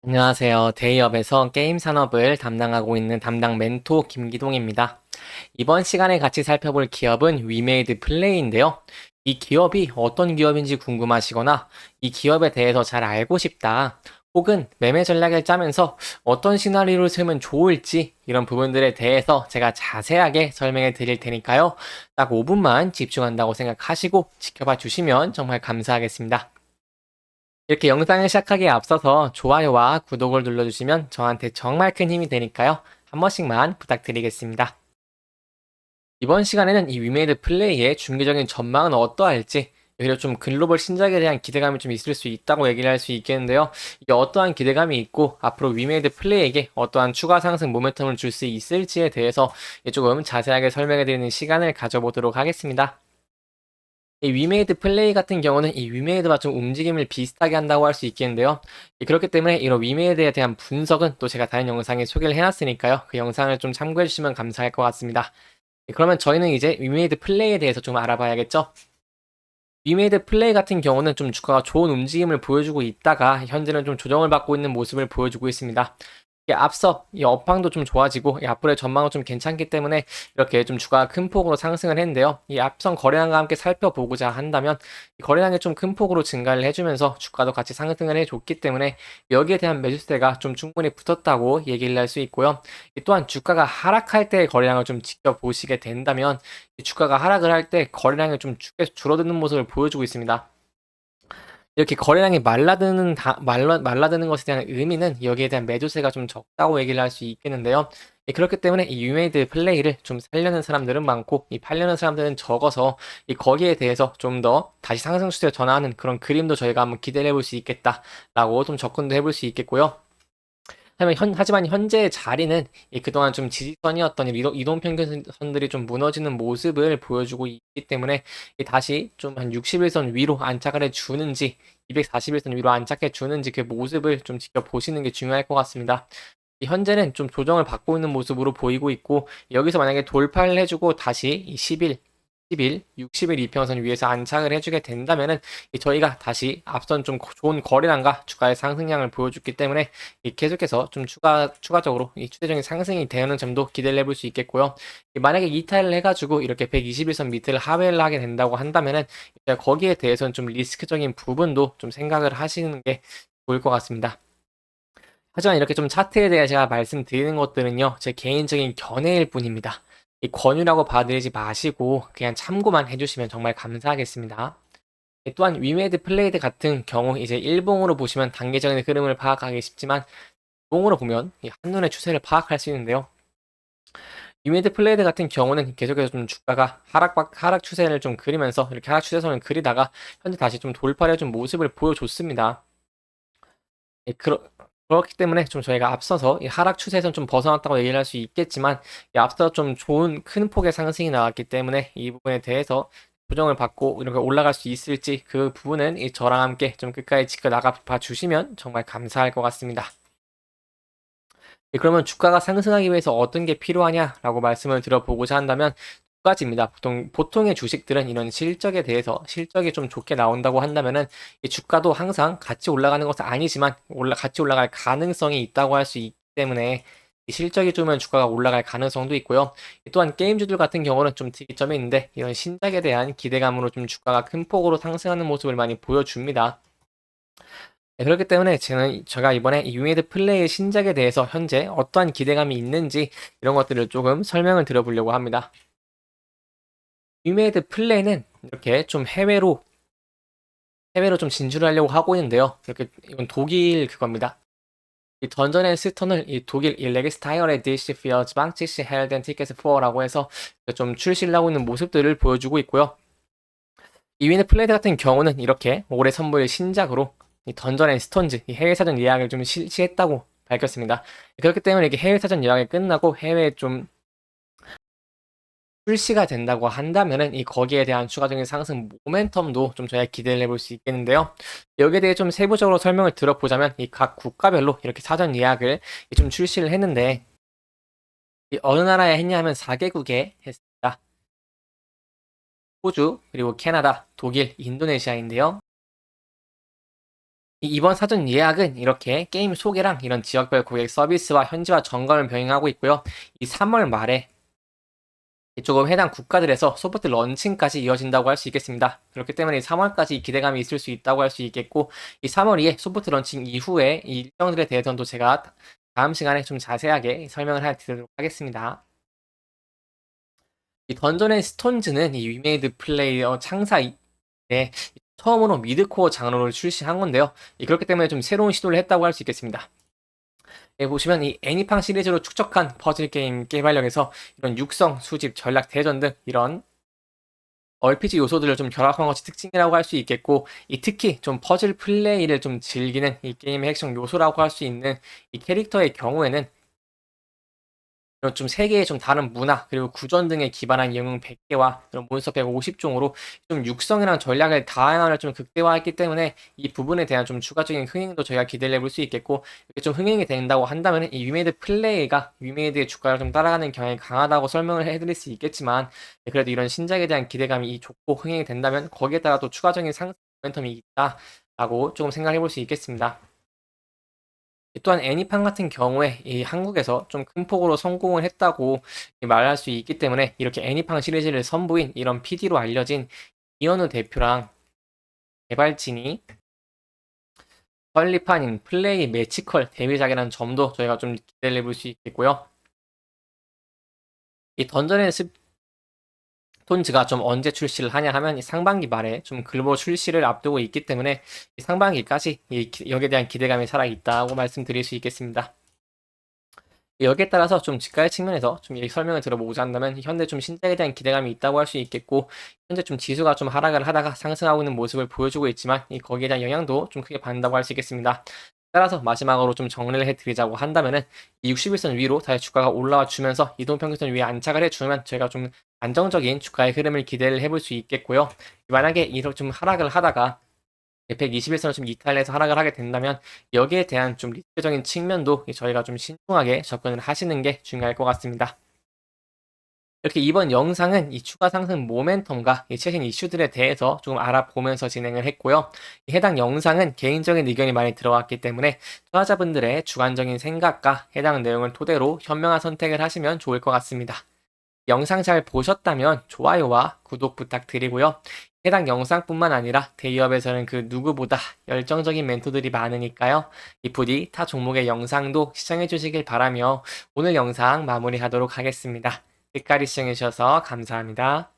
안녕하세요. 데이업에서 게임 산업을 담당하고 있는 담당 멘토 김기동입니다. 이번 시간에 같이 살펴볼 기업은 위메이드 플레이인데요. 이 기업이 어떤 기업인지 궁금하시거나 이 기업에 대해서 잘 알고 싶다. 혹은 매매 전략을 짜면서 어떤 시나리오를 쓰면 좋을지 이런 부분들에 대해서 제가 자세하게 설명해 드릴 테니까요. 딱 5분만 집중한다고 생각하시고 지켜봐 주시면 정말 감사하겠습니다. 이렇게 영상을 시작하기에 앞서서 좋아요와 구독을 눌러주시면 저한테 정말 큰 힘이 되니까요. 한 번씩만 부탁드리겠습니다. 이번 시간에는 이 위메이드 플레이의 중기적인 전망은 어떠할지, 오히려 좀 글로벌 신작에 대한 기대감이 좀 있을 수 있다고 얘기를 할 수 있겠는데요. 이게 어떠한 기대감이 있고 앞으로 위메이드 플레이에게 어떠한 추가 상승 모멘텀을 줄 수 있을지에 대해서 조금 자세하게 설명해 드리는 시간을 가져보도록 하겠습니다. 이 위메이드 플레이 같은 경우는 이 위메이드와 좀 움직임을 비슷하게 한다고 할 수 있겠는데요. 그렇기 때문에 이런 위메이드에 대한 분석은 또 제가 다른 영상에 소개를 해놨으니까요. 그 영상을 좀 참고해 주시면 감사할 것 같습니다. 그러면 저희는 이제 위메이드 플레이에 대해서 좀 알아봐야겠죠. 위메이드 플레이 같은 경우는 좀 주가가 좋은 움직임을 보여주고 있다가 현재는 좀 조정을 받고 있는 모습을 보여주고 있습니다. 앞서 이 업황도 좀 좋아지고 앞으로의 전망은 좀 괜찮기 때문에 이렇게 좀 주가가 큰 폭으로 상승을 했는데요. 이 앞선 거래량과 함께 살펴보고자 한다면 이 거래량이 좀 큰 폭으로 증가를 해주면서 주가도 같이 상승을 해줬기 때문에 여기에 대한 매수세가 좀 충분히 붙었다고 얘기를 할 수 있고요. 또한 주가가 하락할 때의 거래량을 좀 지켜보시게 된다면 이 주가가 하락을 할 때 거래량이 좀 줄어드는 모습을 보여주고 있습니다. 이렇게 거래량이 말라드는 것에 대한 의미는 여기에 대한 매도세가 좀 적다고 얘기를 할 수 있겠는데요. 그렇기 때문에 이 유메이드 플레이를 좀 살려는 사람들은 많고 이 팔려는 사람들은 적어서 이 거기에 대해서 좀 더 다시 상승 추세로 전환하는 그런 그림도 저희가 한번 기대를 해볼 수 있겠다라고 좀 접근도 해볼 수 있겠고요. 하지만 현재의 자리는 그동안 좀 지지선이었던 이동평균선들이 좀 무너지는 모습을 보여주고 있기 때문에 다시 좀 한 60일선 위로 안착을 해주는지 241선 위로 안착해 주는지 그 모습을 좀 지켜보시는 게 중요할 것 같습니다. 현재는 좀 조정을 받고 있는 모습으로 보이고 있고 여기서 만약에 돌파를 해주고 다시 이 10일, 60일 이평선 위에서 안착을 해주게 된다면은 저희가 다시 앞선 좀 좋은 거래량과 주가의 상승량을 보여줬기 때문에 계속해서 좀 추가적으로 이 추세적인 상승이 되는 점도 기대를 해볼 수 있겠고요. 만약에 이탈을 해가지고 이렇게 121선 밑을 하회를 하게 된다고 한다면은 거기에 대해서는 좀 리스크적인 부분도 좀 생각을 하시는 게 좋을 것 같습니다. 하지만 이렇게 좀 차트에 대해 제가 말씀드리는 것들은요, 제 개인적인 견해일 뿐입니다. 이 권유라고 봐드리지 마시고 그냥 참고만 해주시면 정말 감사하겠습니다. 또한 위메이드 플레이드 같은 경우 이제 일봉으로 보시면 단계적인 흐름을 파악하기 쉽지만 봉으로 보면 한눈에 추세를 파악할 수 있는데요. 위메이드 플레이드 같은 경우는 계속해서 좀 주가가 하락 추세를 좀 그리면서 이렇게 하락 추세선을 그리다가 현재 다시 좀 돌파를 좀 모습을 보여줬습니다. 그렇기 때문에 좀 저희가 앞서서 이 하락 추세에선 좀 벗어났다고 얘기를 할 수 있겠지만 앞서 좀 좋은 큰 폭의 상승이 나왔기 때문에 이 부분에 대해서 조정을 받고 이렇게 올라갈 수 있을지 그 부분은 저랑 함께 좀 끝까지 지켜나가 봐 주시면 정말 감사할 것 같습니다. 그러면 주가가 상승하기 위해서 어떤 게 필요하냐라고 말씀을 드려보고자 한다면 두 가지입니다. 보통의 주식들은 이런 실적에 대해서 실적이 좀 좋게 나온다고 한다면은 이 주가도 항상 같이 올라가는 것은 아니지만 같이 올라갈 가능성이 있다고 할 수 있기 때문에 이 실적이 좋으면 주가가 올라갈 가능성도 있고요. 또한 게임주들 같은 경우는 좀 특이점이 있는데 이런 신작에 대한 기대감으로 좀 주가가 큰 폭으로 상승하는 모습을 많이 보여줍니다. 그렇기 때문에 제가 이번에 이 유메이드 플레이의 신작에 대해서 현재 어떠한 기대감이 있는지 이런 것들을 조금 설명을 드려보려고 합니다. 유메이드 플레이는 이렇게 좀 해외로 좀 진출하려고 하고 있는데요. 이렇게 이건 독일 그겁니다. 이 던전 앤 스톤을 이 독일 이 레게스타이어레 디시 피어 지방치시 헬덴 티켓스 4라고 해서 좀 출시를 하고 있는 모습들을 보여주고 있고요. 이 위드 플레이드 같은 경우는 이렇게 올해 선보일 신작으로 이 던전 앤 스톤즈 이 해외 사전 예약을 좀 실시했다고 밝혔습니다. 그렇기 때문에 이게 해외 사전 예약이 끝나고 해외에 좀 출시가 된다고 한다면은 이 거기에 대한 추가적인 상승 모멘텀도 좀 저희가 기대를 해볼 수 있겠는데요. 여기에 대해 좀 세부적으로 설명을 들어보자면 이 각 국가별로 이렇게 사전 예약을 좀 출시를 했는데 이 어느 나라에 했냐면 4개국에 했습니다. 호주, 그리고 캐나다, 독일, 인도네시아인데요. 이번 사전 예약은 이렇게 게임 소개랑 이런 지역별 고객 서비스와 현지화 점검을 병행하고 있고요. 이 3월 말에 조금 해당 국가들에서 소프트 런칭까지 이어진다고 할 수 있겠습니다. 그렇기 때문에 3월까지 기대감이 있을 수 있다고 할 수 있겠고, 이 3월 2에 소프트 런칭 이후에 이 일정들에 대해서는 또 제가 다음 시간에 좀 자세하게 설명을 해드리도록 하겠습니다. 이 던전 앤 스톤즈는 이 위메이드 플레이어 창사 네, 처음으로 미드코어 장르를 출시한 건데요. 그렇기 때문에 좀 새로운 시도를 했다고 할 수 있겠습니다. 보시면 이 애니팡 시리즈로 축적한 퍼즐 게임 개발력에서 이런 육성, 수집, 전략, 대전 등 이런 RPG 요소들을 좀 결합한 것이 특징이라고 할 수 있겠고, 특히 좀 퍼즐 플레이를 좀 즐기는 이 게임의 핵심 요소라고 할 수 있는 이 캐릭터의 경우에는 이런 좀 세계의 좀 다른 문화 그리고 구전 등에 기반한 영웅 100개와 그런 몬스터 150종으로 좀 육성이랑 전략을 다양화를 좀 극대화했기 때문에 이 부분에 대한 좀 추가적인 흥행도 저희가 기대를 해볼 수 있겠고, 이렇게 좀 흥행이 된다고 한다면 이 위메이드 플레이가 위메이드의 주가를 좀 따라가는 경향이 강하다고 설명을 해드릴 수 있겠지만, 그래도 이런 신작에 대한 기대감이 좋고 흥행이 된다면 거기에 따라 또 추가적인 상승 모멘텀이 있다라고 조금 생각해 볼 수 있겠습니다. 또한 애니팡 같은 경우에 이 한국에서 좀 큰 폭으로 성공을 했다고 말할 수 있기 때문에 이렇게 애니팡 시리즈를 선보인 이런 PD로 알려진 이현우 대표랑 개발진이 설립한 플레이 매치컬 데뷔작이라는 점도 저희가 좀 기대를 해볼 수 있겠고요. 이 던전 앤 스톤즈가 좀 언제 출시를 하냐 하면 이 상반기 말에 좀 글로벌 출시를 앞두고 있기 때문에 이 상반기까지 여기에 대한 기대감이 살아있다고 말씀드릴 수 있겠습니다. 여기에 따라서 좀 주가의 측면에서 좀 설명을 들어보고자 한다면 현재 좀 신작에 대한 기대감이 있다고 할 수 있겠고, 현재 좀 지수가 좀 하락을 하다가 상승하고 있는 모습을 보여주고 있지만 거기에 대한 영향도 좀 크게 받는다고 할 수 있겠습니다. 따라서 마지막으로 좀 정리를 해드리자고 한다면은 이 61선 위로 다시 주가가 올라와 주면서 이동평균선 위에 안착을 해주면 저희가 좀 안정적인 주가의 흐름을 기대를 해볼 수 있겠고요. 만약에 이렇게 좀 하락을 하다가 121선을 좀 이탈해서 하락을 하게 된다면 여기에 대한 좀 리스크적인 측면도 저희가 좀 신중하게 접근을 하시는 게 중요할 것 같습니다. 이렇게 이번 영상은 이 추가 상승 모멘텀과 이 최신 이슈들에 대해서 조금 알아보면서 진행을 했고요. 해당 영상은 개인적인 의견이 많이 들어왔기 때문에 투자자분들의 주관적인 생각과 해당 내용을 토대로 현명한 선택을 하시면 좋을 것 같습니다. 영상 잘 보셨다면 좋아요와 구독 부탁드리고요. 해당 영상뿐만 아니라 대기업에서는 그 누구보다 열정적인 멘토들이 많으니까요. 부디 타 종목의 영상도 시청해 주시길 바라며 오늘 영상 마무리하도록 하겠습니다. 끝까지 시청해 주셔서 감사합니다.